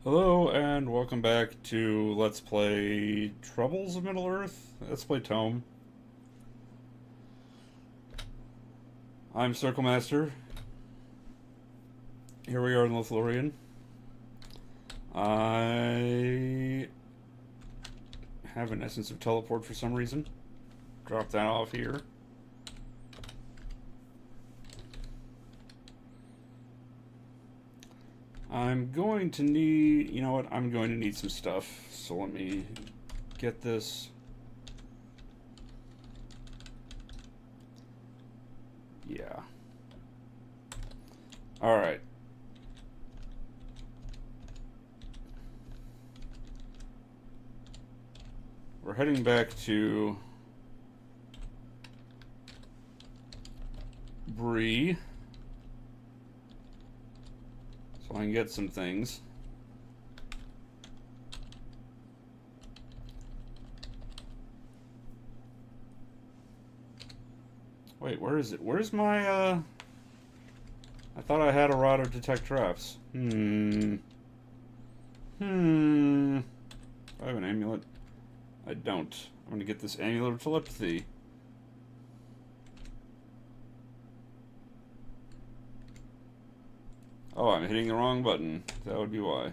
Hello and welcome back to Let's Play Troubles of Middle-earth. Let's play ToME. I'm Circle Master. Here we are in Lothlorien. I have an essence of teleport for some reason. Drop that off here. I'm going to need, you know what, I'm going to need some stuff, so let me get this. Yeah. Alright. We're heading back to Bree. So I can get some things. Wait, where is it? Where's my, I thought I had a rod of detect traps. I have an amulet. I don't. I'm gonna get this amulet of telepathy. Oh, I'm hitting the wrong button. That would be why.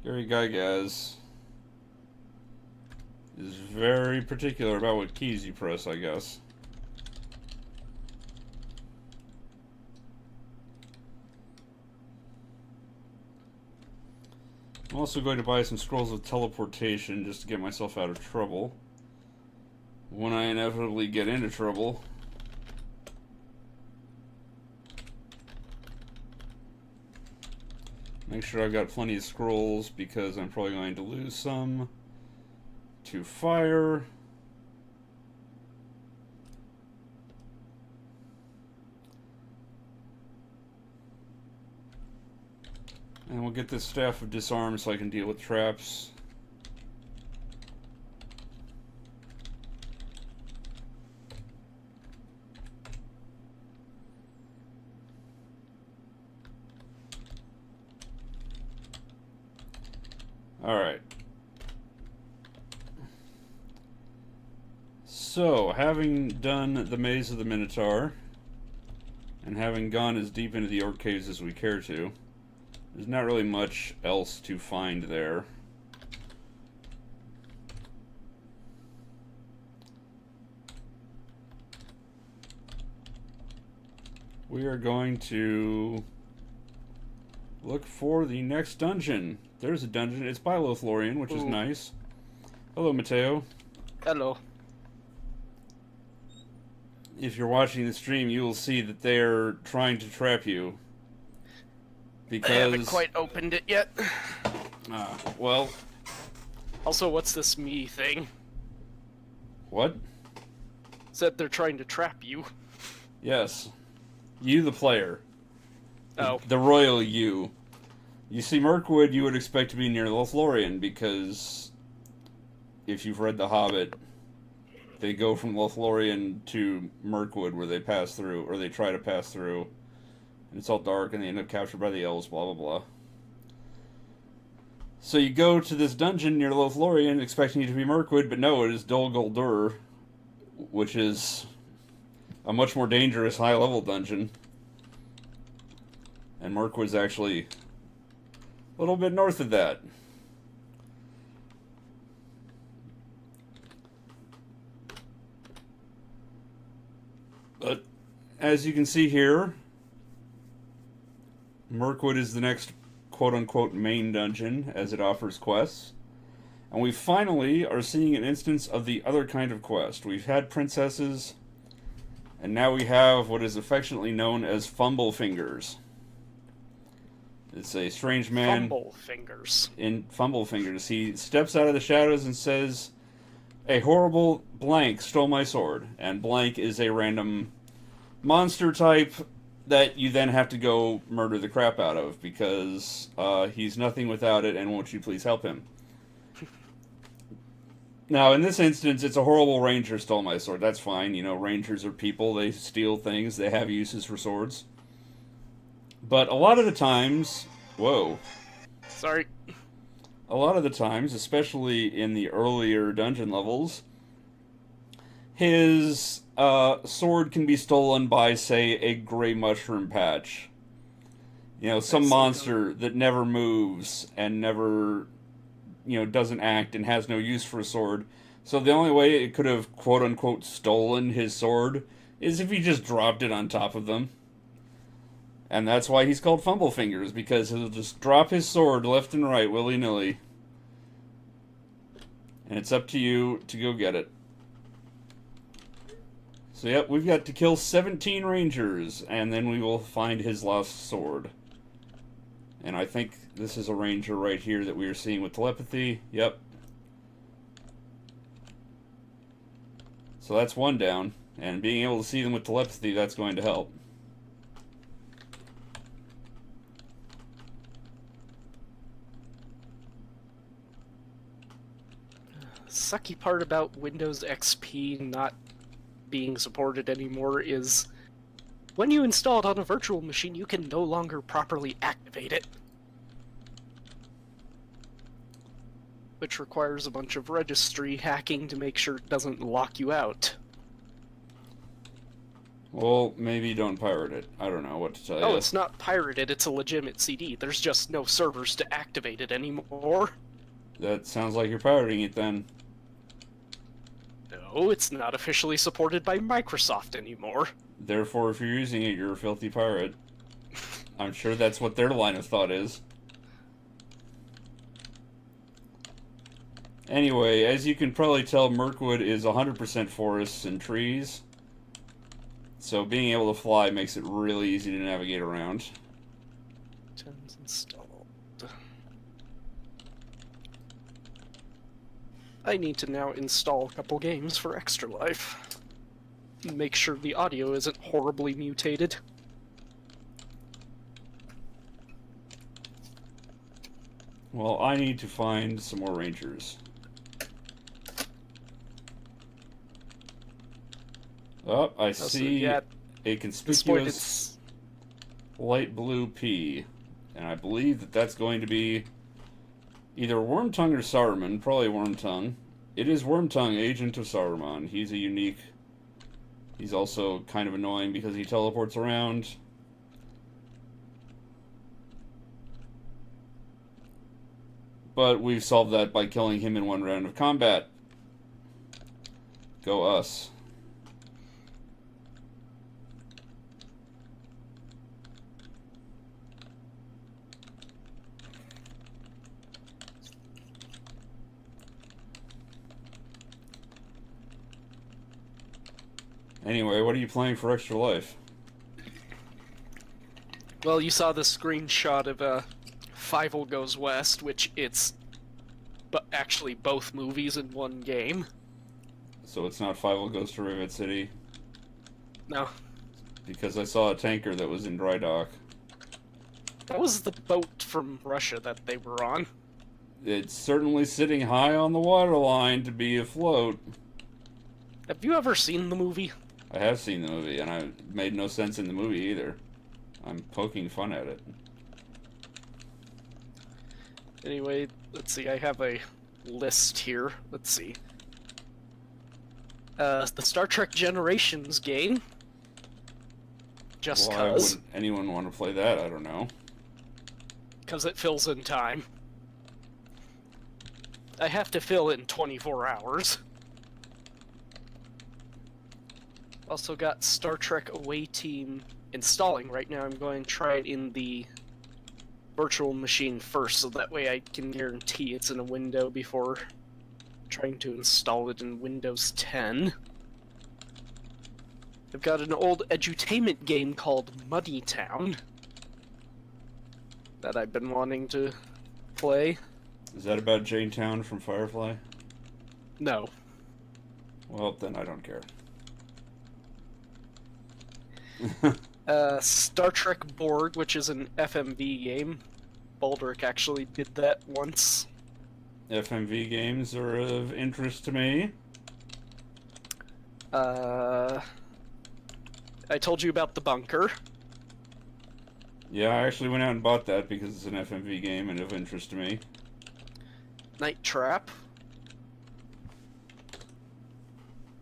Gary Gygas is very particular about what keys you press, I guess. I'm also going to buy some scrolls of teleportation just to get myself out of trouble. When I inevitably get into trouble. Make sure I've got plenty of scrolls because I'm probably going to lose some to fire. And we'll get this staff of disarm so I can deal with traps. Alright. So, having done the Maze of the Minotaur, and having gone as deep into the Orc Caves as we care to, there's not really much else to find there. We are going to look for the next dungeon. There's a dungeon. It's by Lothlorien, which is nice. Hello, Mateo. Hello. If you're watching the stream, you will see that they're trying to trap you. Because... I haven't quite opened it yet. Well... Also, what's this me thing? What? Said they're trying to trap you. Yes. You, the player. Oh. The royal you. You see, Mirkwood you would expect to be near Lothlorien, because if you've read The Hobbit, they go from Lothlorien to Mirkwood, where they pass through, or they try to pass through. And it's all dark, and they end up captured by the elves, blah, blah, blah. So you go to this dungeon near Lothlorien, expecting it to be Mirkwood, but no, it is Dol Guldur, which is a much more dangerous high-level dungeon. And Mirkwood's actually a little bit north of that. But, as you can see here, Mirkwood is the next quote-unquote main dungeon, as it offers quests. And we finally are seeing an instance of the other kind of quest. We've had princesses, and now we have what is affectionately known as Fumblefingers. It's a strange man... Fumblefingers. In Fumblefingers. He steps out of the shadows and says, "A horrible blank stole my sword." And blank is a random monster type that you then have to go murder the crap out of, because he's nothing without it, and won't you please help him? Now, in this instance, it's a horrible ranger stole my sword. That's fine. You know, rangers are people. They steal things. They have uses for swords. But a lot of the times... Whoa. Sorry. A lot of the times, especially in the earlier dungeon levels, his sword can be stolen by, say, a gray mushroom patch. You know, some monster that never moves and never, doesn't act and has no use for a sword. So the only way it could have quote-unquote stolen his sword is if he just dropped it on top of them. And that's why he's called Fumblefingers, because he'll just drop his sword left and right, willy-nilly. And it's up to you to go get it. So yep, we've got to kill 17 rangers, and then we will find his lost sword. And I think this is a ranger right here that we are seeing with telepathy. Yep. So that's one down, and being able to see them with telepathy, that's going to help. Sucky part about Windows XP not being supported anymore is when you install it on a virtual machine, you can no longer properly activate it. Which requires a bunch of registry hacking to make sure it doesn't lock you out. Well, maybe don't pirate it. I don't know what to tell you. Oh, it's not pirated, it's a legitimate CD. There's just no servers to activate it anymore. That sounds like you're pirating it then. No, it's not officially supported by Microsoft anymore. Therefore, if you're using it, you're a filthy pirate. I'm sure that's what their line of thought is. Anyway, as you can probably tell, Mirkwood is 100% forests and trees. So being able to fly makes it really easy to navigate around. Tens installed. I need to now install a couple games for Extra Life. Make sure the audio isn't horribly mutated. Well, I need to find some more rangers. Oh, I see a conspicuous light blue P. And I believe that that's going to be either Wormtongue or Saruman. Probably Wormtongue. It is Wormtongue, Agent of Saruman. He's a unique... He's also kind of annoying because he teleports around. But we've solved that by killing him in one round of combat. Go us. Anyway, what are you playing for Extra Life? Well, you saw the screenshot of Fievel Goes West, which it's actually both movies in one game. So it's not Fievel Goes to Rivet City? No. Because I saw a tanker that was in dry dock. That was the boat from Russia that they were on. It's certainly sitting high on the waterline to be afloat. Have you ever seen the movie? I have seen the movie, and it made no sense in the movie either. I'm poking fun at it. Anyway, let's see, I have a list here. Let's see. The Star Trek Generations game. Just Why cause. would anyone want to play that? I don't know. Because it fills in time. I have to fill in 24 hours. Also got Star Trek Away Team installing right now. I'm going to try it in the virtual machine first, so that way I can guarantee it's in a window before trying to install it in Windows 10. I've got an old edutainment game called Muddy Town that I've been wanting to play. Is that about Janetown from Firefly? No. Well, then I don't care. Star Trek Borg, which is an FMV game. Baldric actually did that once. FMV games are of interest to me. I told you about the bunker. Yeah, I actually went out and bought that because it's an FMV game and of interest to me. Night Trap.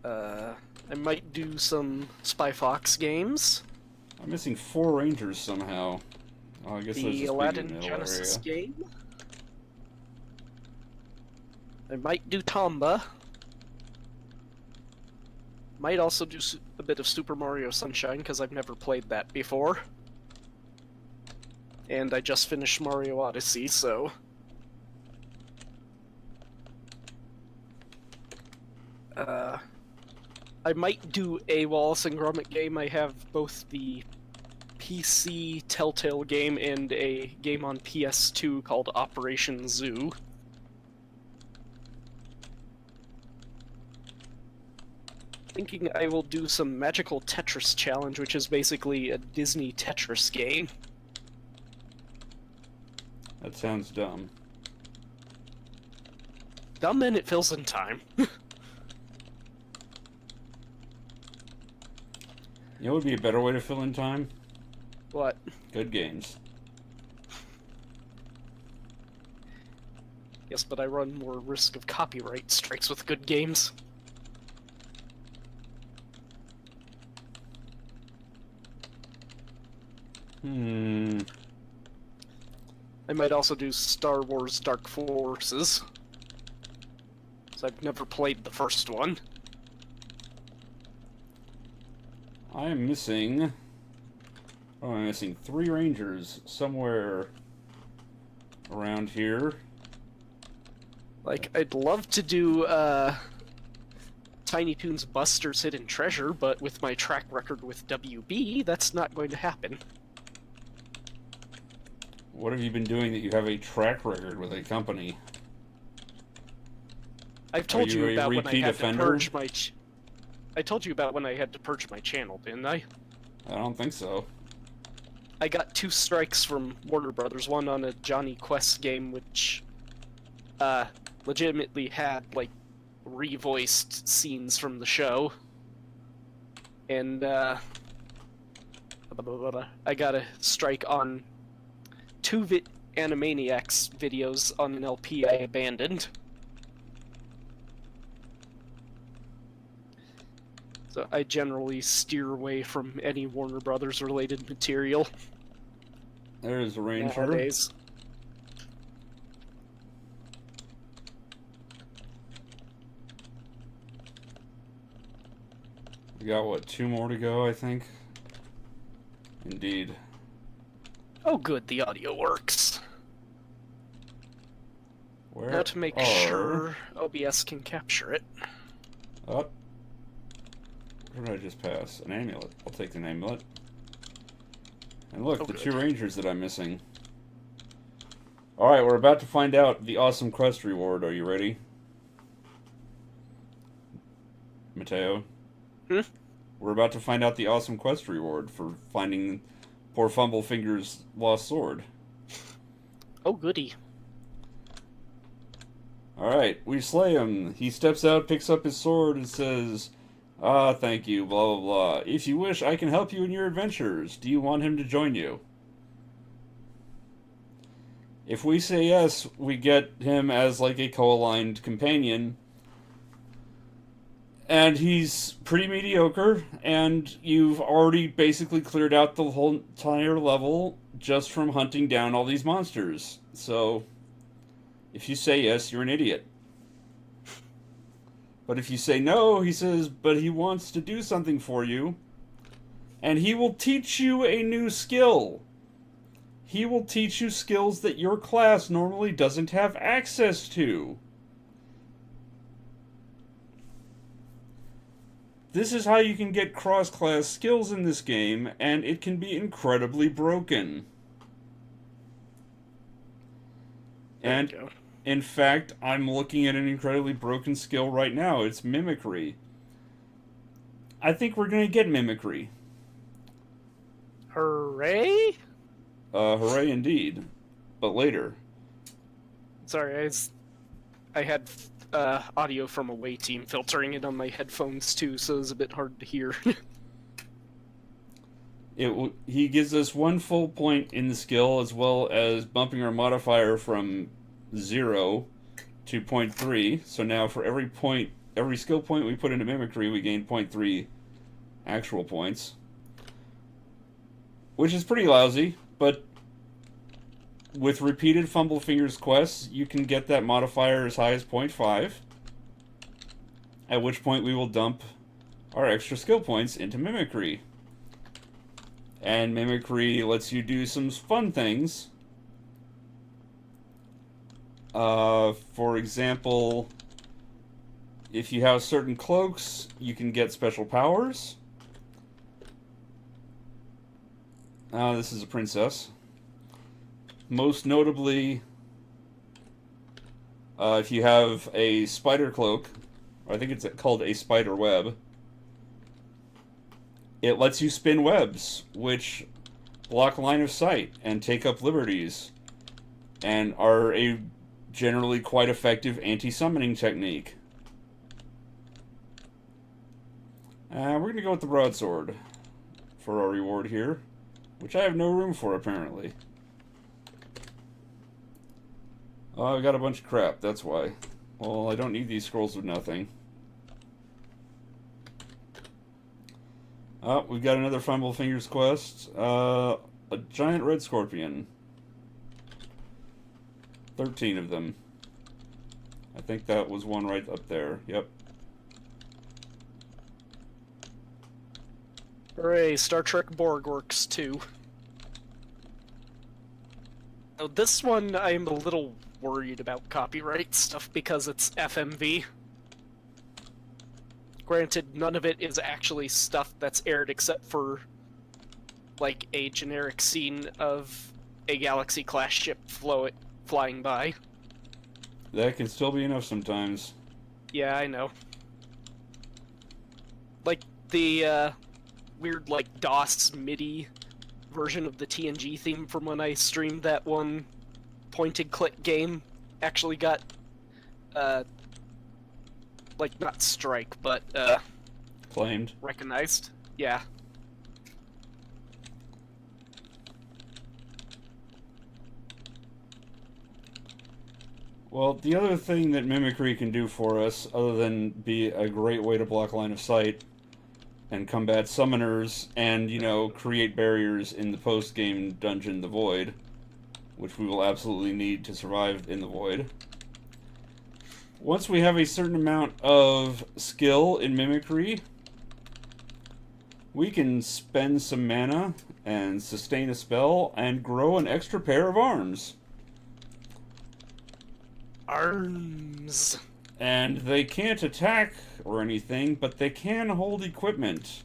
I might do some Spy Fox games. I'm missing 4 Rangers somehow. Oh, I guess there's The a Aladdin Genesis game. I might do Tomba. Might also do a bit of Super Mario Sunshine, because I've never played that before. And I just finished Mario Odyssey, so... I might do a Wallace and Gromit game. I have both the PC Telltale game and a game on PS2 called Operation Zoo. Thinking I will do some Magical Tetris Challenge, which is basically a Disney Tetris game. That sounds dumb. Dumb, and it fills in time. You know what would be a better way to fill in time? What? Good games. Yes, but I run more risk of copyright strikes with good games. I might also do Star Wars Dark Forces. So I've never played the first one. I am missing... Oh, I'm missing 3 Rangers somewhere around here. Like, I'd love to do, Tiny Toons Buster's Hidden Treasure, but with my track record with WB, that's not going to happen. What have you been doing that you have a track record with a company? I've told you about when I had to offender? purge my... I told you about when I had to purge my channel, didn't I? I don't think so. I got 2 strikes from Warner Brothers, one on a Johnny Quest game, which, legitimately had, like, revoiced scenes from the show. And, I got a strike on 2 Animaniacs videos on an LP I abandoned. So I generally steer away from any Warner Brothers related material. There's a Ranger. Nowadays. We got, what, 2 more to go, I think? Indeed. Oh good, the audio works. Where Now to make are... sure OBS can capture it. Oh. Where did I just pass? An amulet. I'll take an amulet. And look, the good. 2 Rangers that I'm missing. Alright, we're about to find out the awesome quest reward. Are you ready? Mateo? We're about to find out the awesome quest reward for finding poor Fumblefingers' lost sword. Oh goody. Alright, we slay him. He steps out, picks up his sword, and says, "Ah, thank you, blah blah blah. If you wish, I can help you in your adventures. Do you want him to join you?" If we say yes, we get him as like a co-aligned companion. And he's pretty mediocre, and you've already basically cleared out the whole entire level just from hunting down all these monsters. So, if you say yes, you're an idiot. But if you say no, he says, but he wants to do something for you, and he will teach you a new skill. He will teach you skills that your class normally doesn't have access to. This is how you can get cross-class skills in this game, and it can be incredibly broken. And, in fact, I'm looking at an incredibly broken skill right now. It's mimicry. I think we're going to get mimicry. Hooray? Hooray indeed. But later. Sorry, I had audio from away team filtering it on my headphones too, so it was a bit hard to hear. He gives us 1 full point in the skill, as well as bumping our modifier from 0 to 0.3. So now for every skill point we put into mimicry, we gain 0.3 actual points, which is pretty lousy. But with repeated Fumblefingers quests, you can get that modifier as high as 0.5. At which point we will dump our extra skill points into mimicry. And mimicry lets you do some fun things. For example, if you have certain cloaks, you can get special powers. This is a princess. Most notably, if you have a spider cloak, or I think it's called a spider web, it lets you spin webs, which block line of sight and take up liberties, and are a generally quite effective anti-summoning technique. We're going to go with the broadsword for our reward here, which I have no room for, apparently. Oh, I got a bunch of crap, that's why. Well, I don't need these scrolls of nothing. Oh, we've got another Fumblefingers quest. A giant red scorpion. 13 of them. I think that was one right up there. Yep. Hooray, Star Trek Borg works too. Now, this one I'm a little worried about copyright stuff because it's FMV. Granted, none of it is actually stuff that's aired except for, like, a generic scene of a Galaxy-class ship flying by. That can still be enough sometimes. Yeah, I know. Like, the, weird, like, DOS MIDI version of the TNG theme from when I streamed that one point-and-click game actually got, like, not strike, but, Claimed. recognized. Yeah. Well, the other thing that mimicry can do for us, other than be a great way to block line of sight and combat summoners and, you know, create barriers in the post-game dungeon, the Void, which we will absolutely need to survive in the Void. Once we have a certain amount of skill in mimicry, we can spend some mana and sustain a spell and grow an extra pair of arms. Arms. And they can't attack or anything, but they can hold equipment,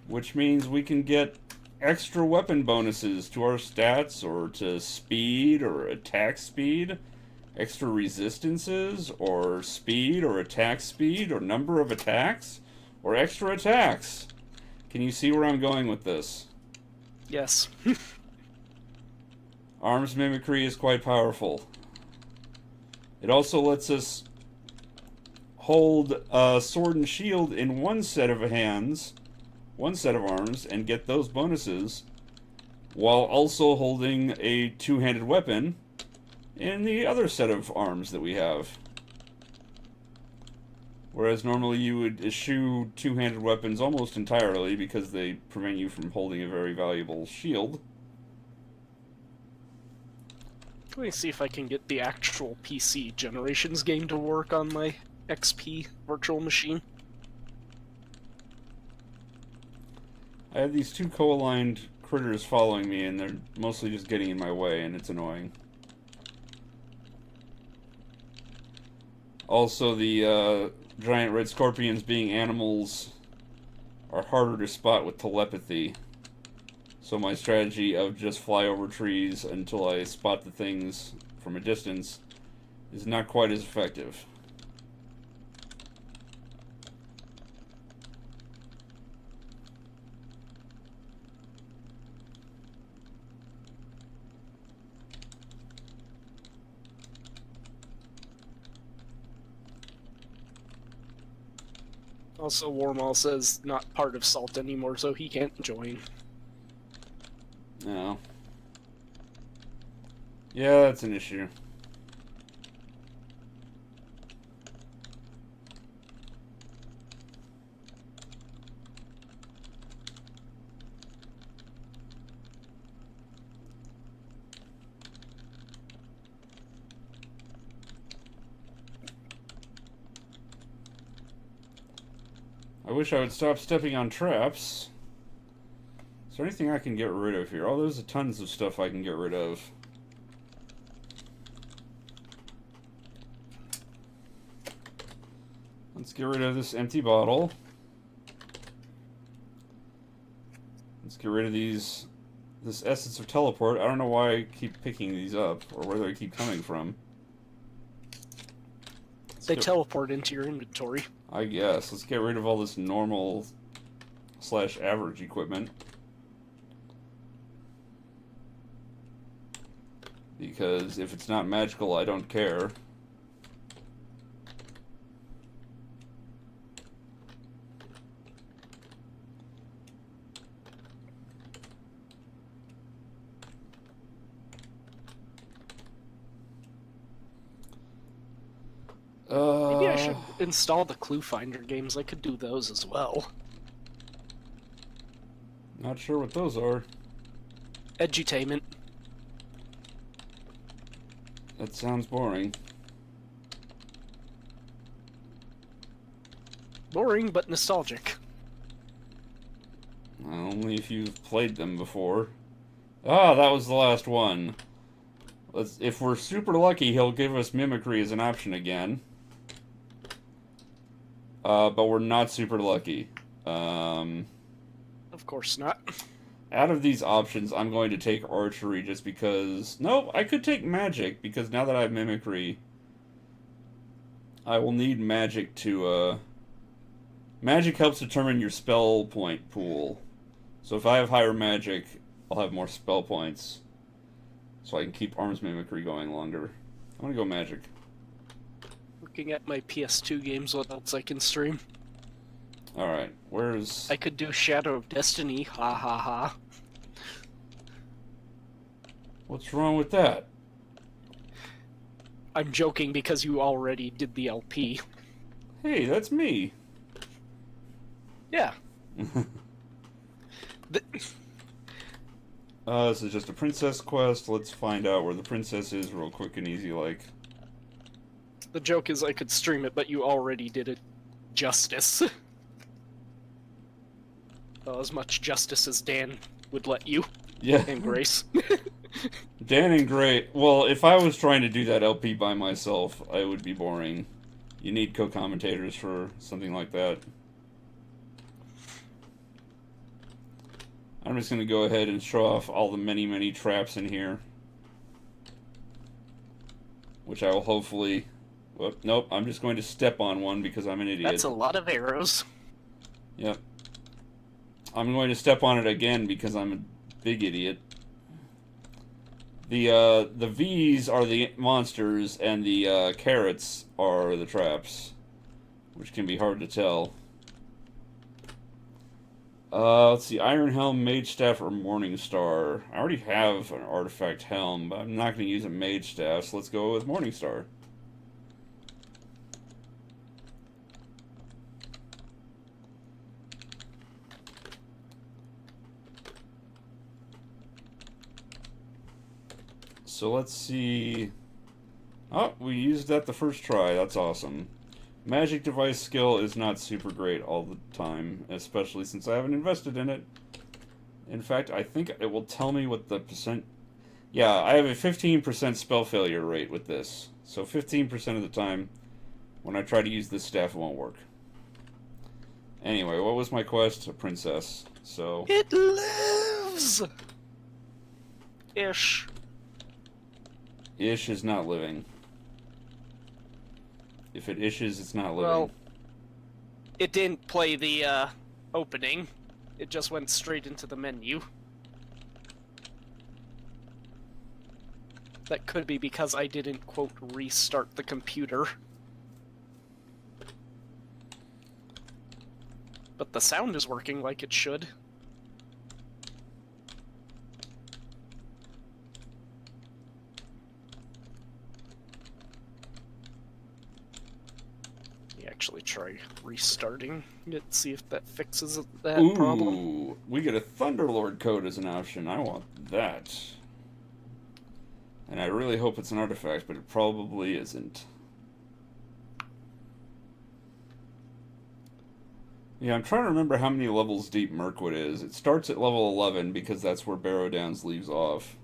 which means we can get extra weapon bonuses to our stats, or to speed or attack speed, extra resistances, or speed or attack speed, or number of attacks, or extra attacks. Can you see where I'm going with this? Yes. Arms mimicry is quite powerful. It also lets us hold a sword and shield in one set of hands, one set of arms, and get those bonuses, while also holding a two-handed weapon in the other set of arms that we have. Whereas normally you would eschew two-handed weapons almost entirely because they prevent you from holding a very valuable shield. Let me see if I can get the actual PC Generations game to work on my XP virtual machine. I have these two co-aligned critters following me, and they're mostly just getting in my way, and it's annoying. Also, the giant red scorpions, being animals, are harder to spot with telepathy. So my strategy of just fly over trees until I spot the things from a distance is not quite as effective. Also, Warmal says not part of Salt anymore, so he can't join. No. Yeah, that's an issue. I wish I would stop stepping on traps. Is there anything I can get rid of here? Oh, there's tons of stuff I can get rid of. Let's get rid of this empty bottle. Let's get rid of this essence of teleport. I don't know why I keep picking these up, or where they keep coming from. They teleport into your inventory. I guess. Let's get rid of all this normal / average equipment. Because if it's not magical, I don't care. Maybe I should install the Clue Finder games. I could do those as well. Not sure what those are. Edutainment. That sounds boring. Boring, but nostalgic. Only if you've played them before. Ah, that was the last one. If we're super lucky, he'll give us mimicry as an option again. But we're not super lucky. Of course not. Out of these options, I'm going to take archery just because... Nope, I could take magic, because now that I have mimicry, I will need magic to, Magic helps determine your spell point pool. So if I have higher magic, I'll have more spell points. So I can keep arms mimicry going longer. I'm gonna go magic. Looking at my PS2 games, what else I can stream? Alright, where's... I could do Shadow of Destiny, ha ha ha. What's wrong with that? I'm joking because you already did the LP. Hey, that's me. Yeah. This is just a princess quest. Let's find out where the princess is real quick and easy like. The joke is I could stream it, but you already did it justice. Well, as much justice as Dan would let you. Yeah. And Grace. Dan and Gray. Well, if I was trying to do that LP by myself, it would be boring. You need co-commentators for something like that. I'm just going to go ahead and show off all the many, many traps in here. Which I will hopefully... Whoop, nope, I'm just going to step on one because I'm an idiot. That's a lot of arrows. Yep. I'm going to step on it again because I'm a big idiot. The V's are the monsters and the carrots are the traps. Which can be hard to tell. Let's see, Iron Helm, Mage Staff, or Morning Star. I already have an Artifact Helm, but I'm not going to use a Mage Staff, so let's go with Morning Star. So let's see... Oh, we used that the first try, that's awesome. Magic device skill is not super great all the time, especially since I haven't invested in it. In fact, I think it will tell me what the percent... Yeah, I have a 15% spell failure rate with this. So 15% of the time, when I try to use this staff, it won't work. Anyway, what was my quest? A princess. So... It lives! Ish. Ish is not living. If it ishes, it's not living. Well, it didn't play the opening. It just went straight into the menu. That could be because I didn't, quote, restart the computer. But the sound is working like it should. Actually try restarting it, see if that fixes that problem. Ooh, we get a Thunderlord code as an option. I want that. And I really hope it's an artifact, but it probably isn't. Yeah, I'm trying to remember how many levels deep Mirkwood is. It starts at level 11 because that's where Barrow Downs leaves off.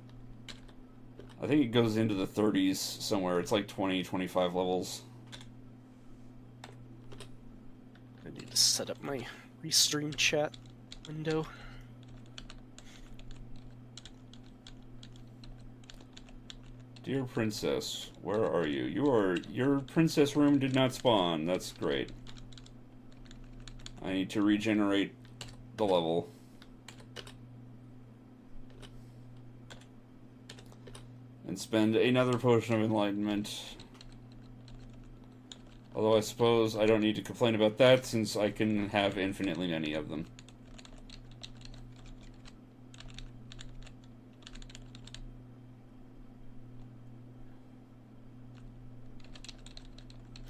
I think it goes into the 30s somewhere. It's like 20, 25 levels. I need to set up my restream chat window. Dear Princess, where are you? Your princess room did not spawn. That's great. I need to regenerate the level. And spend another potion of enlightenment. Although I suppose I don't need to complain about that since I can have infinitely many of them.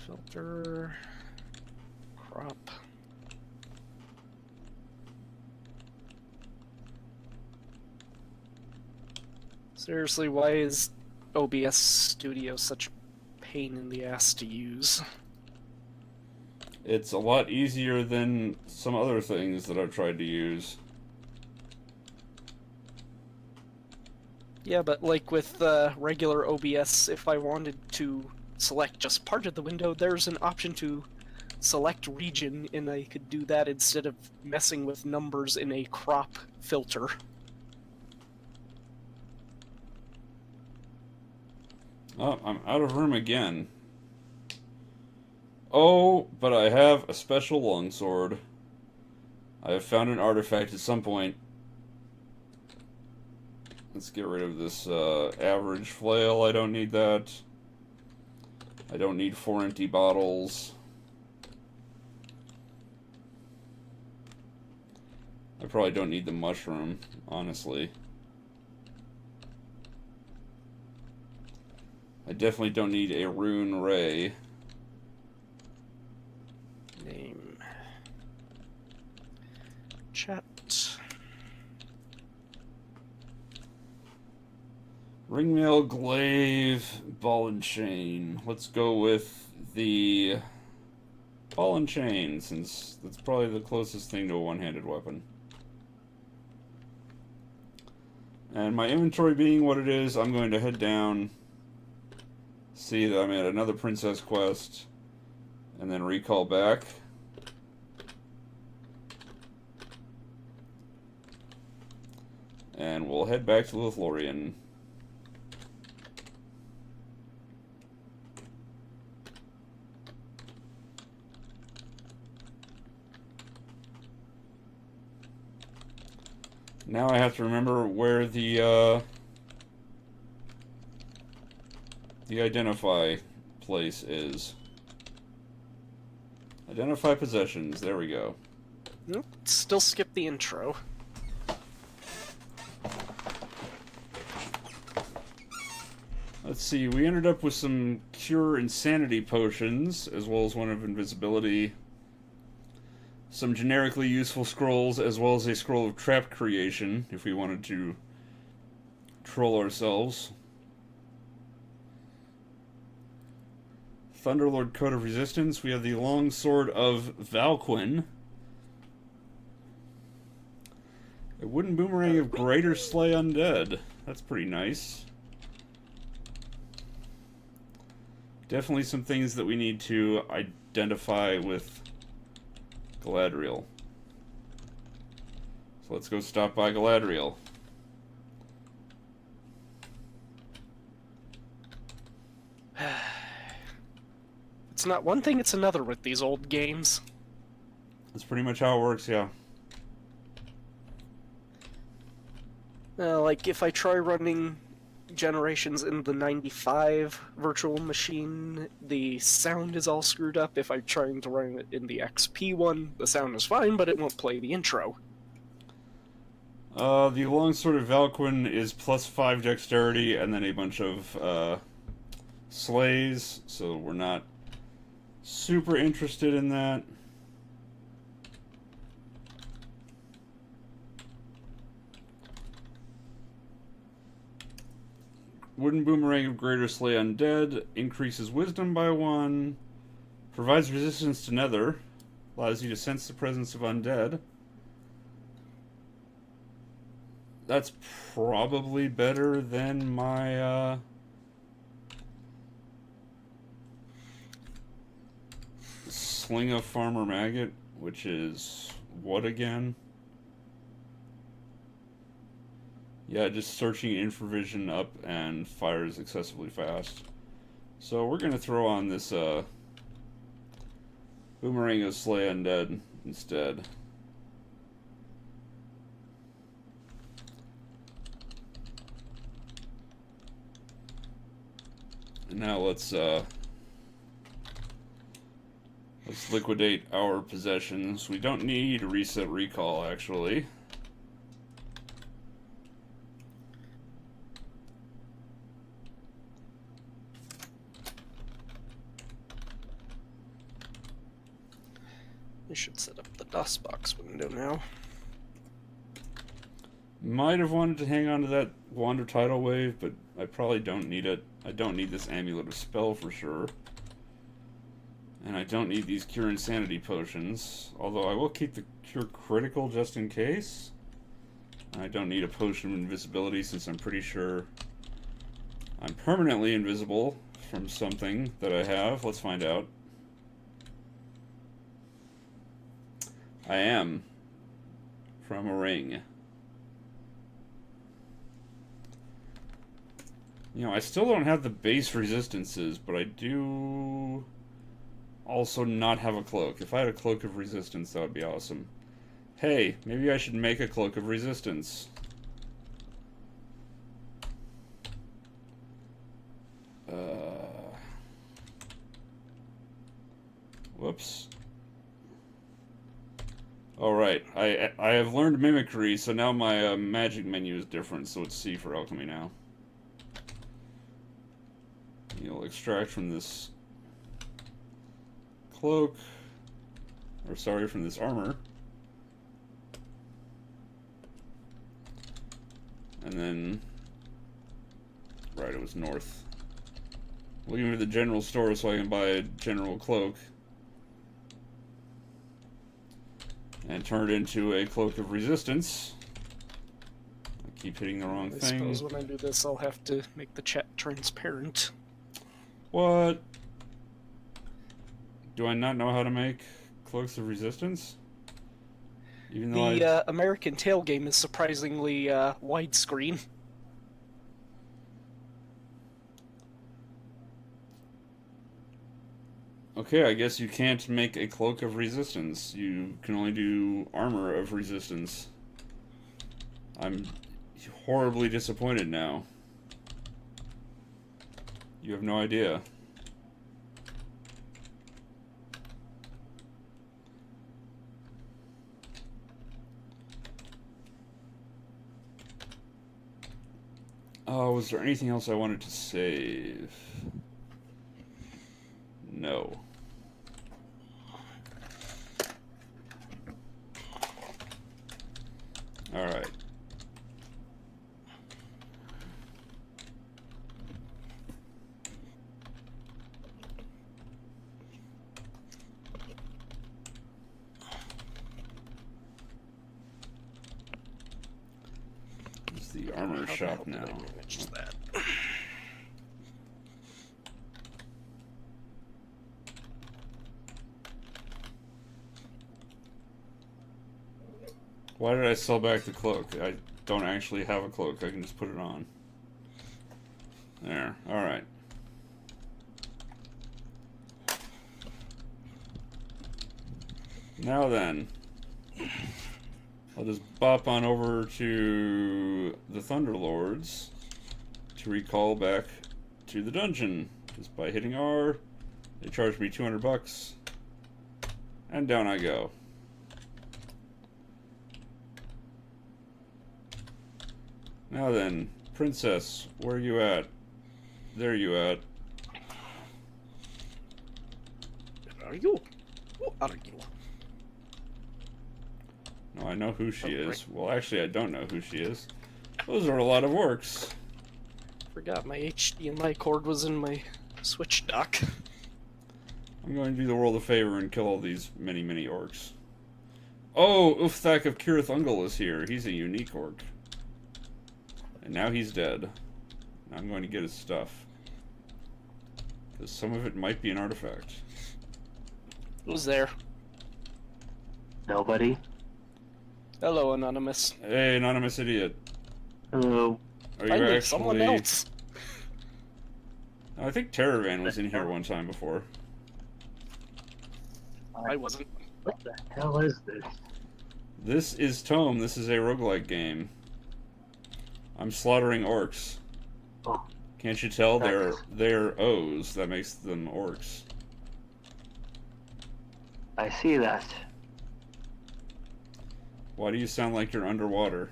Filter. Crop. Seriously, why is OBS Studio such a pain in the ass to use? It's a lot easier than some other things that I've tried to use. Yeah, but like with regular OBS, if I wanted to select just part of the window, there's an option to select region, and I could do that instead of messing with numbers in a crop filter. Oh, I'm out of room again. Oh, but I have a special longsword. I have found an artifact at some point. Let's get rid of this average flail. I don't need that. I don't need 4 empty bottles. I probably don't need the mushroom, honestly. I definitely don't need a rune ray. Name. Chat. Ringmail, glaive, ball and chain. Let's go with the ball and chain, since that's probably the closest thing to a one-handed weapon. And my inventory being what it is, I'm going to head down, see that I'm at another princess quest, and then recall back. And we'll head back to Lothlorien. Now I have to remember where the identify place is. Identify possessions. There we go. Nope, still skip the intro. Let's see, we ended up with some cure insanity potions, as well as one of invisibility. Some generically useful scrolls, as well as a scroll of trap creation, if we wanted to troll ourselves. Thunderlord Code of Resistance. We have the Long Sword of Valquin. A wooden boomerang of Greater Slay Undead. That's pretty nice. Definitely some things that we need to identify with Galadriel. So let's go stop by Galadriel. It's not one thing, it's another with these old games. That's pretty much how it works, yeah. Like, if I try running generations in the 95 virtual machine, the sound is all screwed up. If I'm trying to run it in the XP one, the sound is fine, but it won't play the intro. The longsword of Valquin is +5 dexterity and then a bunch of slays, so we're not super interested in that. Wooden Boomerang of Greater Slay Undead increases wisdom by 1, provides resistance to Nether, allows you to sense the presence of undead. That's probably better than my Sling of Farmer Maggot, which is what again? Yeah, just searching infravision up and fires excessively fast. So we're gonna throw on this Boomerang of Slay Undead instead. And now let's liquidate our possessions. We don't need reset recall, actually. We should set up the DOSBox window now. Might have wanted to hang on to that Wander Tidal Wave, but I probably don't need it. I don't need this Amulet of Spell for sure. And I don't need these Cure Insanity potions. Although I will keep the Cure Critical just in case. I don't need a Potion of Invisibility since I'm pretty sure I'm permanently invisible from something that I have. Let's find out. I am. From a ring. You know, I still don't have the base resistances, but I do also not have a cloak. If I had a cloak of resistance, that would be awesome. Hey, maybe I should make a cloak of resistance. Whoops. Alright, I have learned mimicry, so now my magic menu is different, so it's C for alchemy now. You'll extract from this cloak, or sorry, from this armor. And then, right, it was north. Looking for the general store so I can buy a general cloak. And turn it into a cloak of resistance. I keep hitting the wrong thing. I suppose when I do this, I'll have to make the chat transparent. What? Do I not know how to make cloaks of resistance? Even though the American Tail game is surprisingly widescreen. Okay, I guess you can't make a cloak of resistance. You can only do armor of resistance. I'm horribly disappointed now. You have no idea. Oh, was there anything else I wanted to save? No. Alright. It's the armor shop now. That. Why did I sell back the cloak? I don't actually have a cloak. I can just put it on. There. Alright. Now then. I'll just bop on over to the Thunderlords to to recall back to the dungeon just by hitting R. They charged me $200, and down I go. Now then, princess, where are you at? There you at. Where are you? Who are you? No, I know who she is. Well, actually, I don't know who she is. Those are a lot of orcs. Forgot my HDMI cord was in my Switch dock. I'm going to do the world a favor and kill all these many, many orcs. Oh, Ufthak of Kirith Ungol is here. He's a unique orc. And now he's dead. I'm going to get his stuff. Because some of it might be an artifact. Who's there? Nobody. Hello, Anonymous. Hey, anonymous idiot. Hello. Are you I need actually... someone else. I think Terravan was in here one time before. I wasn't. What the hell is this? This is ToME. This is a roguelike game. I'm slaughtering orcs. Oh. Can't you tell Nice. they're O's? That makes them orcs. I see that. Why do you sound like you're underwater?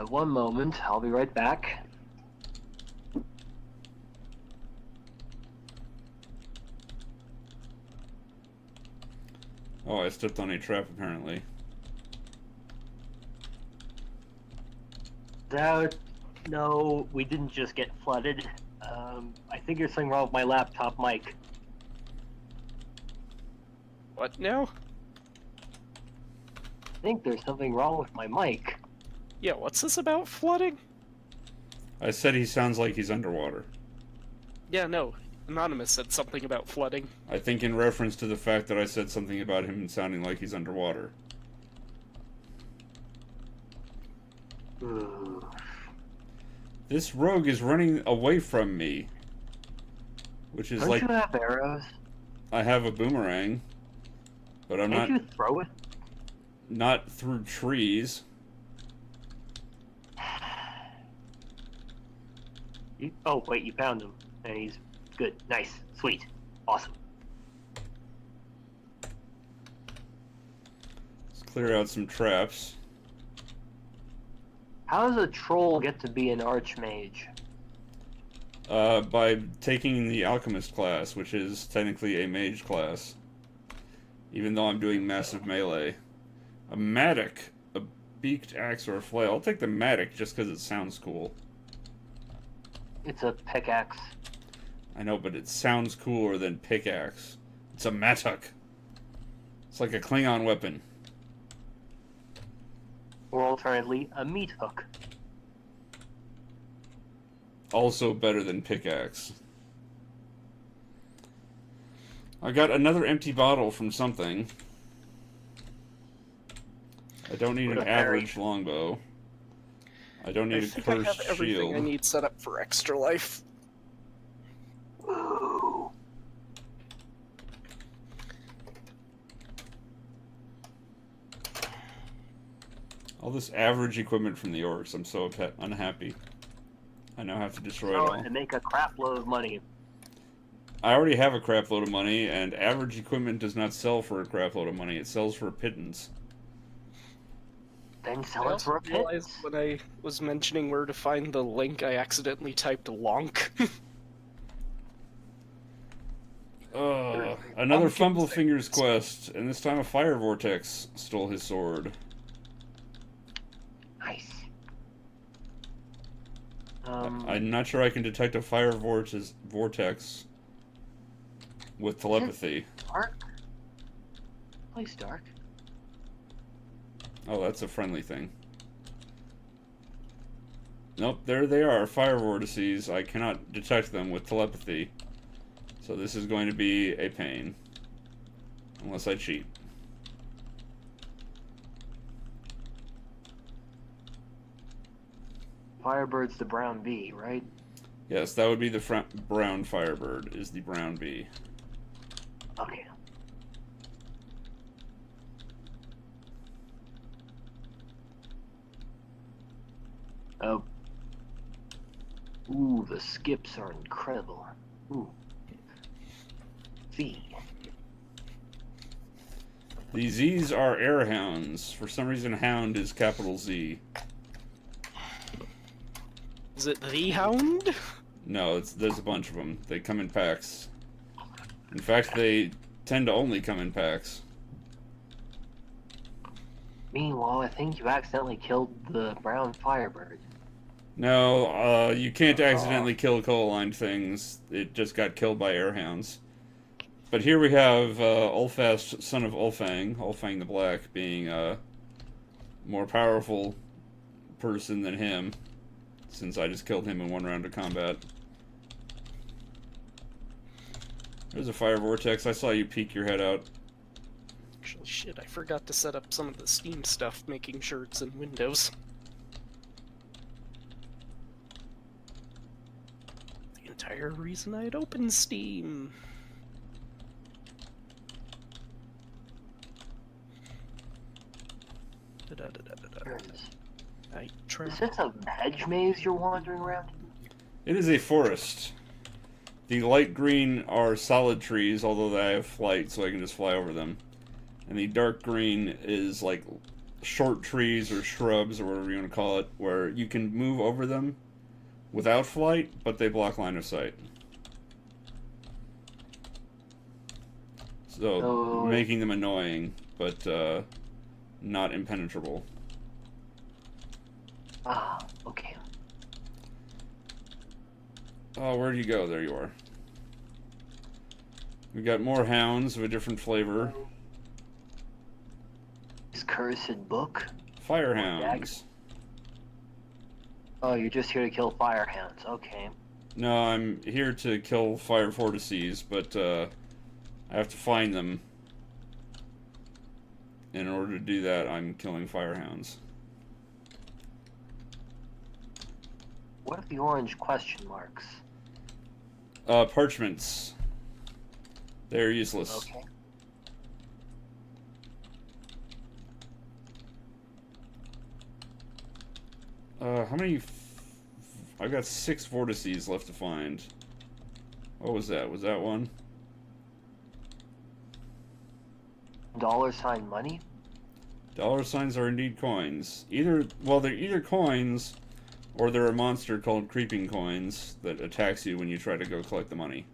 One moment. I'll be right back. Oh, I stepped on a trap apparently. No, we didn't just get flooded. I think there's something wrong with my laptop mic. What now? I think there's something wrong with my mic. Yeah, what's this about flooding? I said he sounds like he's underwater. Yeah, no. Anonymous said something about flooding. I think in reference to the fact that I said something about him sounding like he's underwater. Ooh. This rogue is running away from me. Which is Don't like... you have arrows? I have a boomerang. But I'm Can't not... you throw it? Not through trees. Oh, wait, you found him. And he's good. Nice. Sweet. Awesome. Let's clear out some traps. How does a troll get to be an archmage? By taking the alchemist class, which is technically a mage class. Even though I'm doing massive melee. A mattock, a beaked axe, or a flail. I'll take the mattock just because it sounds cool. It's a pickaxe. I know, but it sounds cooler than pickaxe. It's a mattock. It's like a Klingon weapon. Or alternately, a meat hook. Also better than pickaxe. I got another empty bottle from something. I don't need an average longbow. I don't need a I cursed have everything shield. I need set up for extra life. Whoa. All this average equipment from the orcs. I'm so unhappy. I now have to destroy it all. And make a crap load of money. I already have a crap load of money, and average equipment does not sell for a crap load of money. It sells for a pittance. Then I sell it also for a pit. realized when I was mentioning where to find the link, I accidentally typed lonk. Another Pumpkin Fumblefingers quest, and this time a fire vortex stole his sword. Nice. I'm not sure I can detect a fire vortex with telepathy. Dark? Place dark. Oh, that's a friendly thing. Nope, there they are, fire vortices. I cannot detect them with telepathy. So this is going to be a pain. Unless I cheat. Firebird's the brown bee, right? Yes, that would be the brown firebird, is the brown bee. Okay. Ooh, the skips are incredible. Ooh. Z. The Z's are airhounds. For some reason, hound is capital Z. Is it the Hound? No, there's a bunch of them. They come in packs. In fact, they tend to only come in packs. Meanwhile, I think you accidentally killed the brown firebird. No, you can't accidentally kill coal-lined things. It just got killed by airhounds. But here we have Ulfast, son of Ulfang, Ulfang the Black, being a more powerful person than him, since I just killed him in one round of combat. There's a fire vortex. I saw you peek your head out. Actually, shit, I forgot to set up some of the Steam stuff, making sure it's in Windows. The entire reason I'd opened Steam. I try. Is this a hedge maze you're wandering around? It is a forest. The light green are solid trees, although they have flight, so I can just fly over them. And the dark green is like short trees or shrubs or whatever you want to call it, where you can move over them without flight, but they block line of sight. So, making them annoying, but not impenetrable. Ah, okay. Oh, where'd you go? There you are. We got more hounds of a different flavor. This cursed book? Firehounds. Oh, you're just here to kill firehounds. Okay. No, I'm here to kill fire vortices, but I have to find them. In order to do that, I'm killing firehounds. What are the orange question marks? Parchments. They're useless. Okay. How many... I've got 6 vortices left to find. What was that? Was that one? $ money? Dollar signs are indeed coins. Well, they're either coins, or they're a monster called Creeping Coins that attacks you when you try to go collect the money.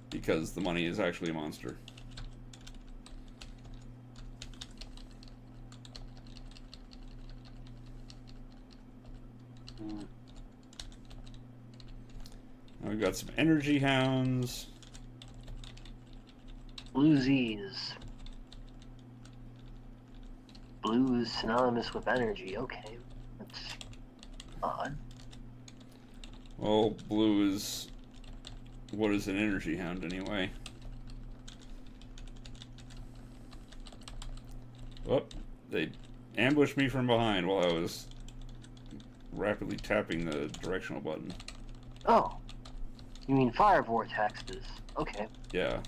Because the money is actually a monster. Now we've got some energy hounds. Bluesies. Blue is synonymous with energy. Okay. That's odd. Well, blue is... What is an energy hound, anyway? Oh, they ambushed me from behind while I was rapidly tapping the directional button. Oh. You mean fire vortexes. Okay. Yeah.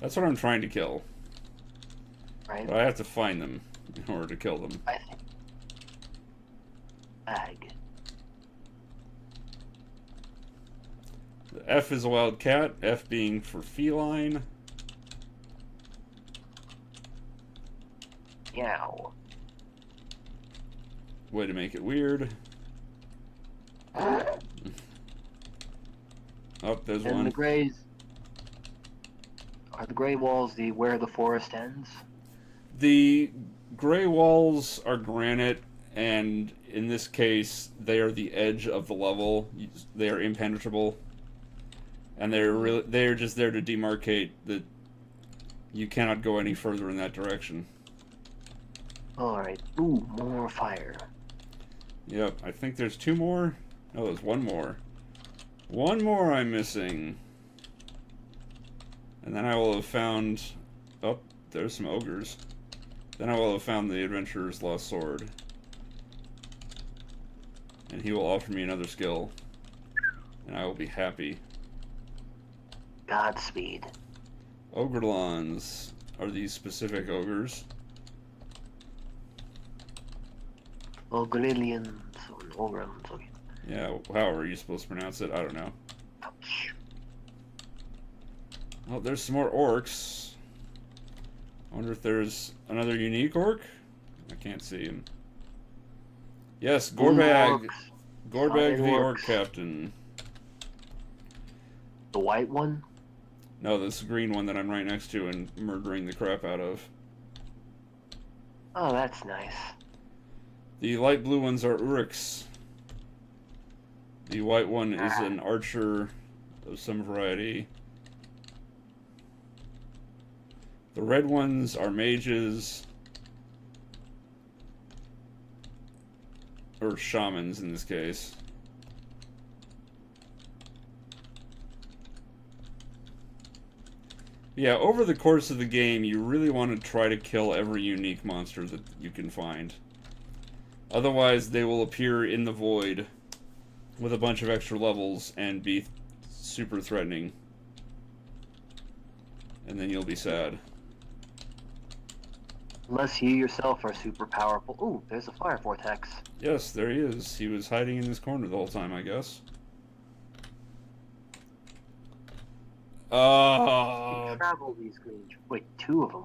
That's what I'm trying to kill. Right. But I have to find them in order to kill them. I think. Bag. The F is a wild cat, F being for feline. Yow. Way to make it weird. Oh, there's And one. the grays. Are the gray walls where the forest ends? The gray walls are granite, and in this case, they are the edge of the level. They are impenetrable, and they're just there to demarcate that you cannot go any further in that direction. Alright. Ooh, more fire. Yep, I think there's 2 more. No, there's 1 more. 1 more I'm missing. And then I will have found... Oh, there's some ogres. Then I will have found the adventurer's lost sword. And he will offer me another skill. And I will be happy. Godspeed. Ogrelons are these specific ogres. Ogrelians. Ogrons. Okay. Yeah, however you're supposed to pronounce it, I don't know. Oh, there's some more orcs. I wonder if there's another unique orc? I can't see him. Yes, Gorbag. Gorbag the orc captain. The white one? No, this green one that I'm right next to and murdering the crap out of. Oh, that's nice. The light blue ones are Uruks. The white one is an archer of some variety. The red ones are mages. Or shamans in this case. Yeah, over the course of the game, you really want to try to kill every unique monster that you can find. Otherwise, they will appear in the void with a bunch of extra levels and be super threatening. And then you'll be sad. Unless you yourself are super powerful. Ooh, there's a fire vortex. Yes, there he is. He was hiding in this corner the whole time, I guess. Travel these greens. Wait, 2 of them.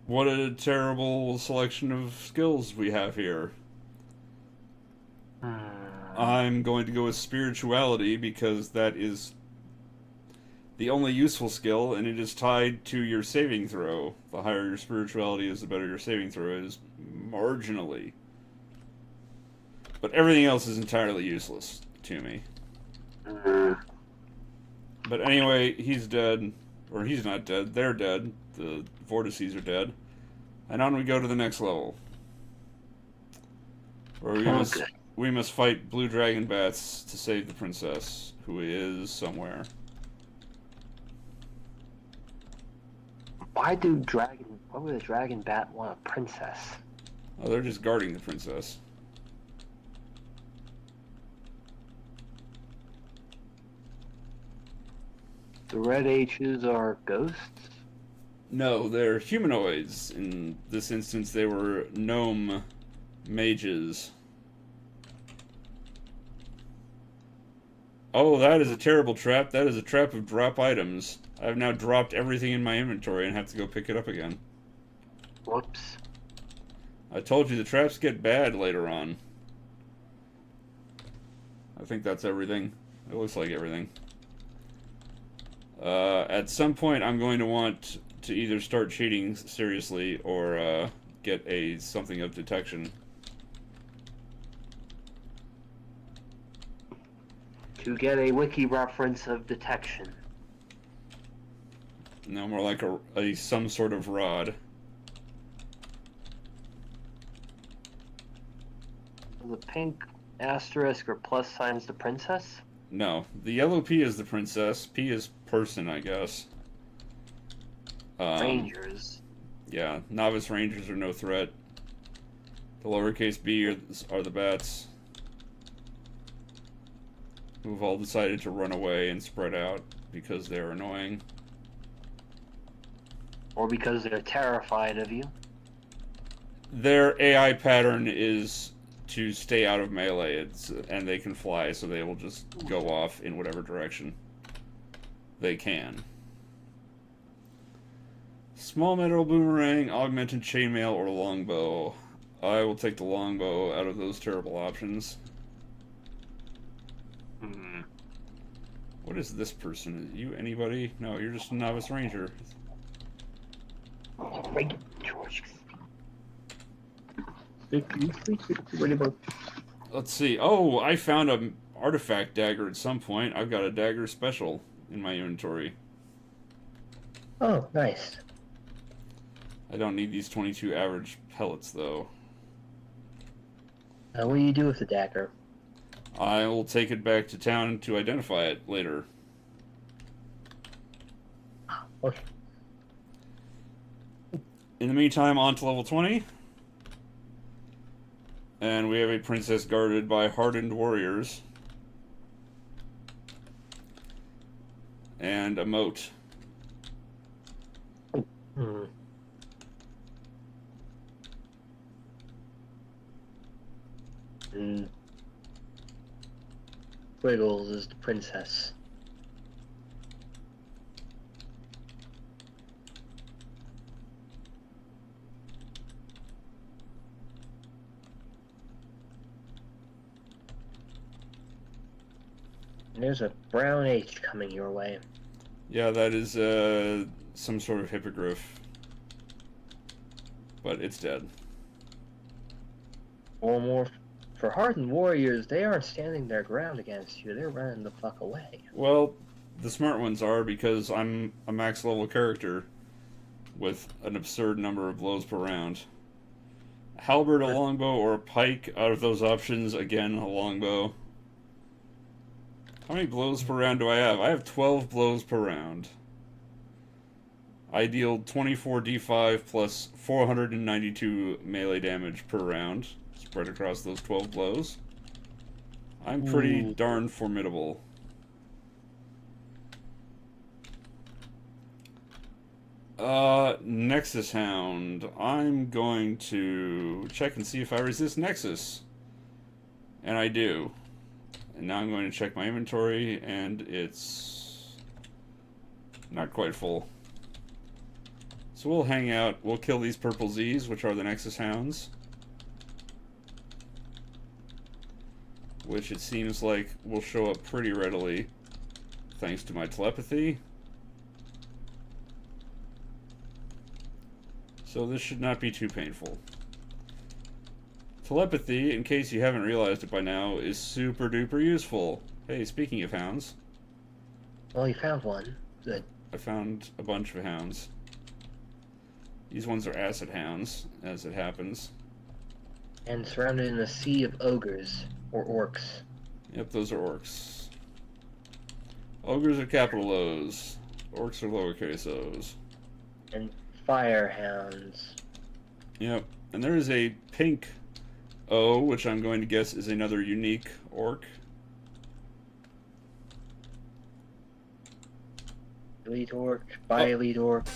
What a terrible selection of skills we have here. I'm going to go with spirituality because that is the only useful skill, and it is tied to your saving throw. The higher your spirituality is, the better your saving throw is, marginally. But everything else is entirely useless to me. But anyway, he's dead. Or he's not dead. They're dead. The vortices are dead. And on we go to the next level. Where we must fight blue dragon bats to save the princess, who is somewhere. Why would the dragon bat want a princess? Oh, they're just guarding the princess. The red H's are ghosts? No, they're humanoids. In this instance, they were gnome mages. Oh, that is a terrible trap. That is a trap of drop items. I've now dropped everything in my inventory and have to go pick it up again. Whoops. I told you the traps get bad later on. I think that's everything. It looks like everything. At some point, I'm going to want to either start cheating seriously or get something of detection. To get a wiki reference of detection. No, more like some sort of rod. The pink asterisk or plus signs the princess? No, the yellow P is the princess. P is person, I guess. Rangers. Yeah, novice rangers are no threat. The lowercase b are the bats, who've all decided to run away and spread out because they're annoying. Or because they're terrified of you. Their AI pattern is to stay out of melee, and they can fly, so they will just go off in whatever direction they can. Small metal boomerang, augmented chainmail, or longbow. I will take the longbow out of those terrible options. What is this person? You anybody? No, you're just a novice ranger. Let's see. Oh, I found an artifact dagger at some point. I've got a dagger special in my inventory. Oh, nice. I don't need these 22 average pellets, though. What do you do with the dagger? I will take it back to town to identify it later. Okay. In the meantime, on to level 20. And we have a princess guarded by hardened warriors. And a moat. squiggles is the princess. And there's a brown H coming your way. Yeah, that is some sort of hippogriff. But it's dead. Or more, for hardened warriors, they aren't standing their ground against you. They're running the fuck away. Well, the smart ones are, because I'm a max level character with an absurd number of blows per round. A halberd, a longbow, or a pike. Out of those options, again, a longbow. How many blows per round do I have? I have 12 blows per round. I deal 24 d5 plus 492 melee damage per round, spread across those 12 blows. I'm pretty darn formidable. Nexus Hound. I'm going to check and see if I resist Nexus. And I do. And now I'm going to check my inventory, and it's not quite full. So we'll hang out, we'll kill these purple Z's, which are the Nexus Hounds. Which it seems like will show up pretty readily, thanks to my telepathy. So this should not be too painful. Telepathy, in case you haven't realized it by now, is super duper useful. Hey, speaking of hounds. Well, you found one. Good. I found a bunch of hounds. These ones are acid hounds, as it happens. And surrounded in a sea of ogres, or orcs. Yep, those are orcs. Ogres are capital O's. Orcs are lowercase O's. And fire hounds. Yep, and there is a pink O, which I'm going to guess is another unique orc. Elite orc, bi-elite orc.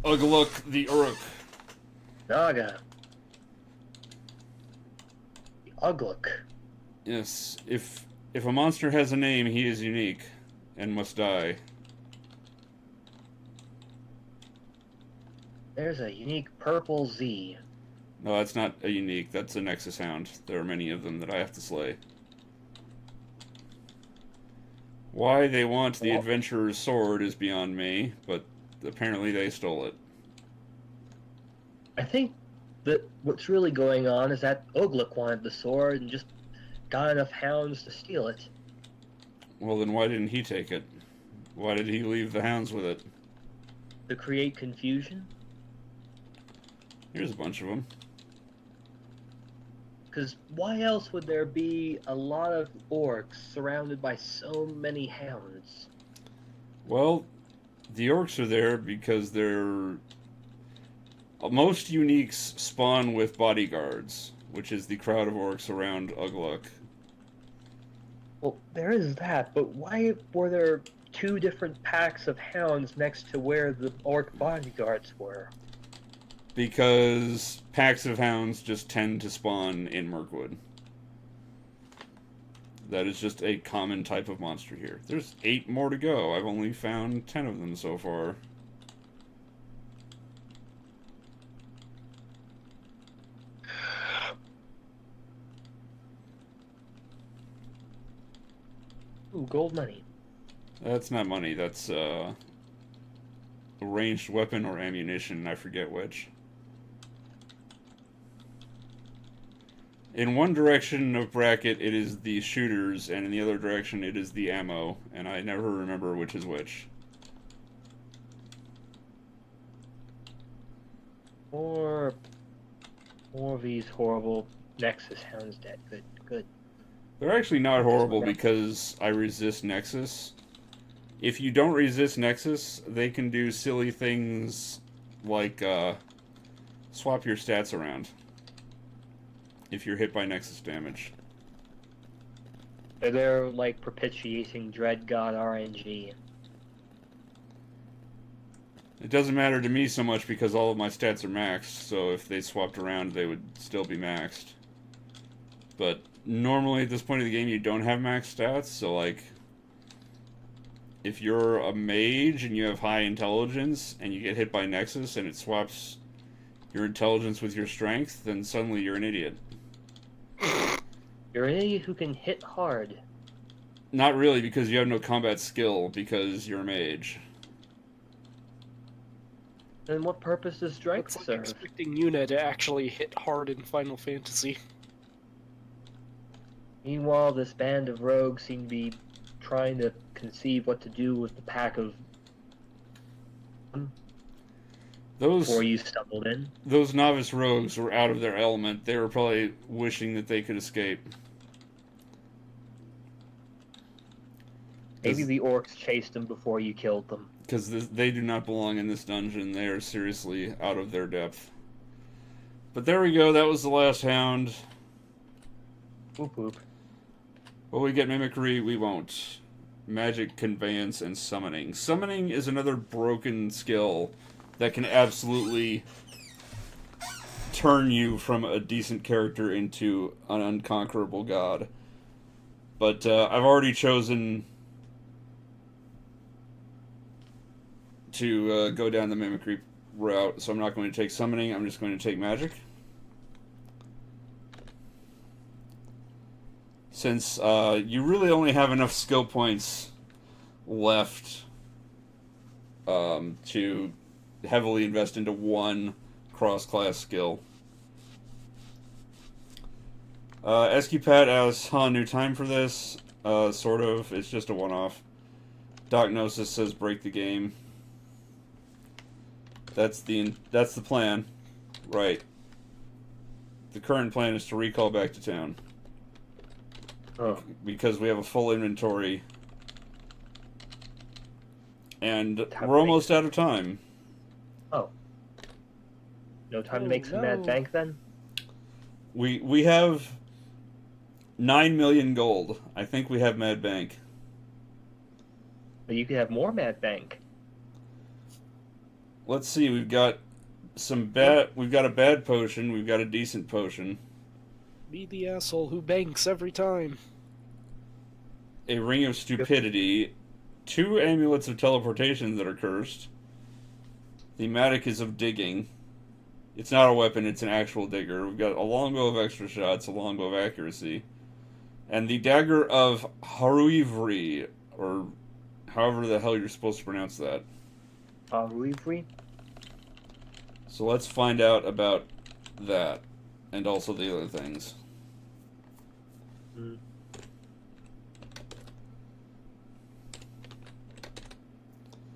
Ugluk the Uruk. Naga. The Ugluk. Yes, if a monster has a name, he is unique and must die. There's a unique purple Z. No, that's not a unique. That's a Nexus Hound. There are many of them that I have to slay. Why they want the adventurer's sword is beyond me, but apparently they stole it. I think that what's really going on is that Ugluk wanted the sword and just got enough hounds to steal it. Well, then why didn't he take it? Why did he leave the hounds with it? To create confusion? Here's a bunch of them. Because why else would there be a lot of orcs surrounded by so many hounds? Well, the orcs are there because they're... Most uniques spawn with bodyguards, which is the crowd of orcs around Ugluk. Well, there is that, but why were there two different packs of hounds next to where the orc bodyguards were? Because packs of hounds just tend to spawn in Mirkwood. That is just a common type of monster here. There's 8 more to go. I've only found 10 of them so far. Ooh, gold money. That's not money. That's a ranged weapon or ammunition. I forget which. In one direction of bracket, it is the shooters, and in the other direction, it is the ammo, and I never remember which is which. More of these horrible Nexus hounds dead. Good, good. They're actually not horrible because I resist Nexus. If you don't resist Nexus, they can do silly things like swap your stats around if you're hit by Nexus damage. They're like propitiating Dread God RNG. It doesn't matter to me so much because all of my stats are maxed, so if they swapped around, they would still be maxed. But normally at this point of the game you don't have max stats, so like if you're a mage and you have high intelligence and you get hit by Nexus and it swaps your intelligence with your strength, then suddenly you're an idiot. You're an idiot who can hit hard. Not really, because you have no combat skill because you're a mage. Then what purpose does strength Looks like serve? expecting Yuna to actually hit hard in Final Fantasy. Meanwhile, this band of rogues seem to be trying to conceive what to do with the pack of before you stumbled in. Those novice rogues were out of their element. They were probably wishing that they could escape. Maybe the orcs chased them before you killed them. Because they do not belong in this dungeon. They are seriously out of their depth. But there we go. That was the last hound. Whoop whoop. Will we get mimicry? We won't. Magic, conveyance, and summoning. Summoning is another broken skill that can absolutely turn you from a decent character into an unconquerable god. But I've already chosen to go down the mimicry route, so I'm not going to take summoning, I'm just going to take magic. Since you really only have enough skill points left to heavily invest into one cross-class skill. SQPAT asks, new time for this? Sort of. It's just a one-off. Docgnosis says break the game. That's the plan. Right. The current plan is to recall back to town. Oh. Because we have a full inventory. And we're almost out of time. Oh. No time to make some mad bank then? We have 9 million gold. I think we have mad bank. But you could have more mad bank. Let's see, we've got we've got a bad potion, we've got a decent potion. Be the asshole who banks every time. A ring of stupidity, 2 amulets of teleportation that are cursed. The Matic is of digging. It's not a weapon, it's an actual digger. We've got a longbow of extra shots, a longbow of accuracy. And the dagger of Haruivri, or however the hell you're supposed to pronounce that. Haruivri? So let's find out about that, and also the other things.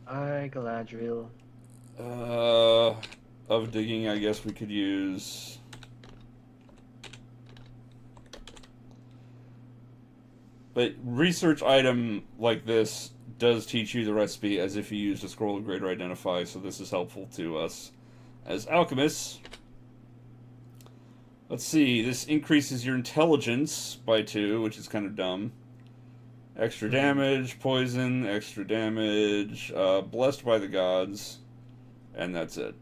Hi, Galadriel. Of digging, I guess we could use... But research item like this does teach you the recipe as if you used a scroll of greater identify, so this is helpful to us as alchemists. Let's see, this increases your intelligence by 2, which is kind of dumb. Extra damage, poison, extra damage, blessed by the gods, and that's it.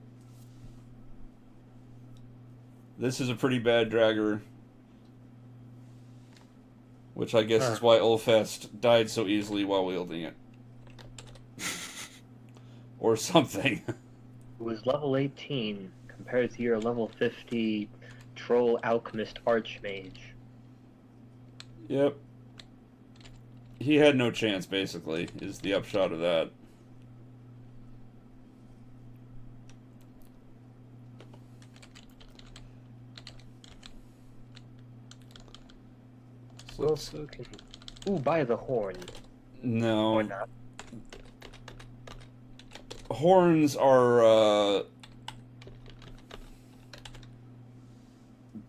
This is a pretty bad dragger, which I guess is why Ulfest died so easily while wielding it. Or something. It was level 18 compared to your level 50 troll alchemist archmage. Yep. He had no chance, basically, is the upshot of that. So Also can... Ooh, buy the horn. no. Or not. Horns are,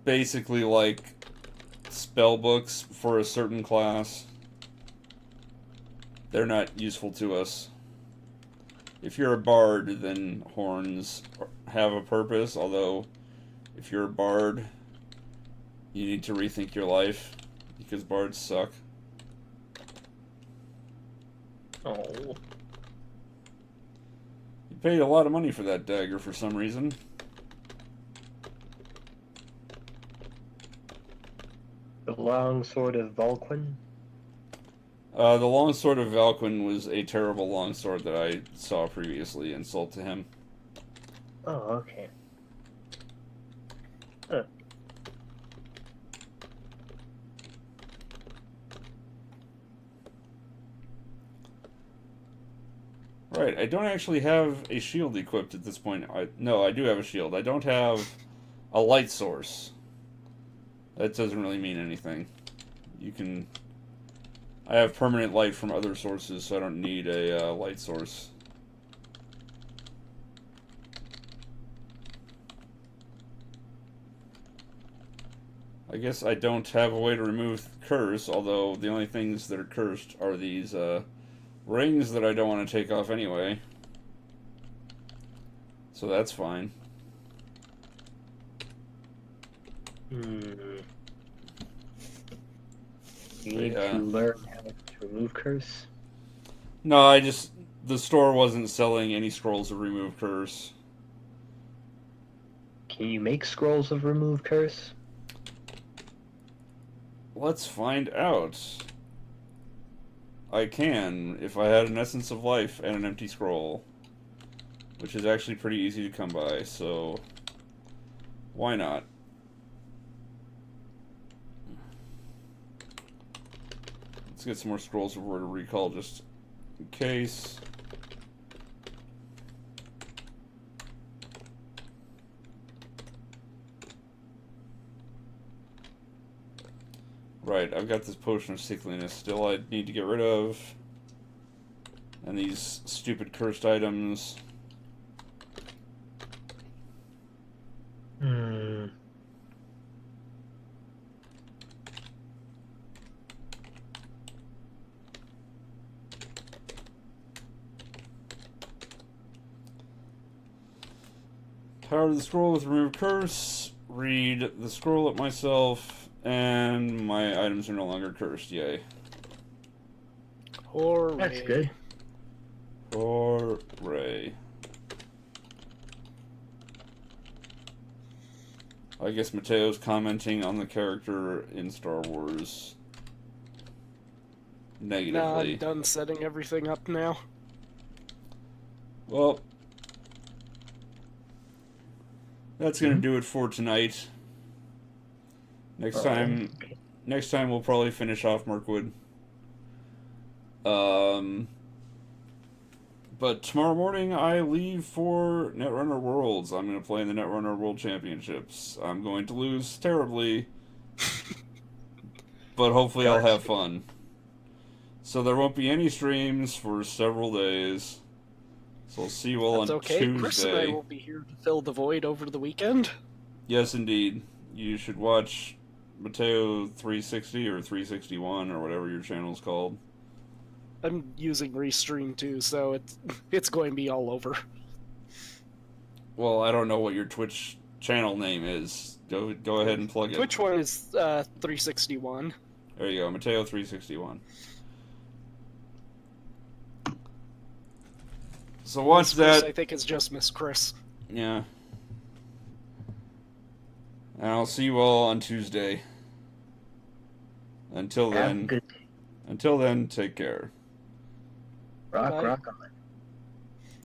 basically like spell books for a certain class. They're not useful to us. If you're a bard, then horns have a purpose, although if you're a bard, you need to rethink your life, because bards suck. Oh. You paid a lot of money for that dagger for some reason. The longsword of Vulcan? The longsword of Valquin was a terrible longsword that I saw previously and sold to him. Oh, okay. Huh. Right, I don't actually have a shield equipped at this point. No, I do have a shield. I don't have a light source. That doesn't really mean anything. You can... I have permanent light from other sources, so I don't need a light source. I guess I don't have a way to remove curse, although the only things that are cursed are these rings that I don't want to take off anyway. So that's fine. You need to learn how to remove curse? No, the store wasn't selling any scrolls of remove curse. Can you make scrolls of remove curse? Let's find out. I can, if I had an Essence of Life and an empty scroll. Which is actually pretty easy to come by, so... why not? Let's get some more scrolls of Word of Recall just in case. Right, I've got this potion of sickliness still I need to get rid of. And these stupid cursed items. Power the scroll with remove curse. Read the scroll at myself. And my items are no longer cursed, yay. Hooray. That's good. Hooray. I guess Mateo's commenting on the character in Star Wars negatively. Nah, I'm done setting everything up now. Well, that's gonna do it for tonight. Next time we'll probably finish off Mirkwood. But tomorrow morning I leave for Netrunner Worlds. I'm going to play in the Netrunner World Championships. I'm going to lose terribly, but hopefully I'll have fun. So there won't be any streams for several days. So we'll see you all on Tuesday. Chris and I will be here to fill the void over the weekend. Yes, indeed. You should watch Mateo 360 or 361 or whatever your channel's called. I'm using Restream too, so it's going to be all over. Well, I don't know what your Twitch channel name is. Go ahead and plug it. Which one is 361? There you go, Mateo 361. So watch that. I think it's just Miss Chris. Yeah. And I'll see you all on Tuesday. Until then, take care. Rock on.